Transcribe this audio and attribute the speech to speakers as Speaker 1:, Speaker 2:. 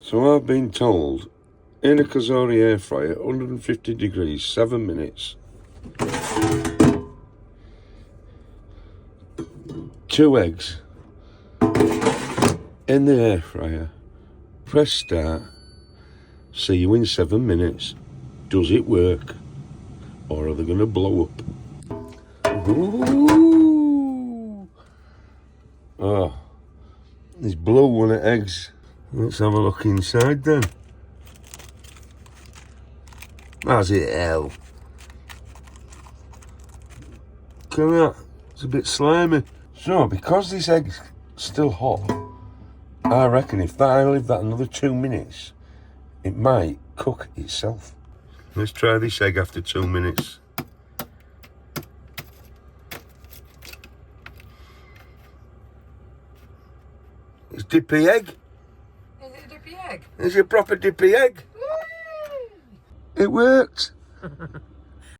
Speaker 1: So I've been told, in a Kazori air fryer, 150 degrees, 7 minutes. 2 eggs in the air fryer. Press start. See you in 7 minutes. Does it work? Or are they going to blow up? Ooh. Oh, there's blue one of eggs. Let's have a look inside then. How's it hell? Look at that. It's a bit slimy. So, because this egg's still hot, I reckon if I leave that another 2 minutes, it might cook itself. Let's try this egg after 2 minutes. It's dippy egg.
Speaker 2: Is it a dippy egg?
Speaker 1: It's a proper dippy egg.
Speaker 2: Whee!
Speaker 1: It worked.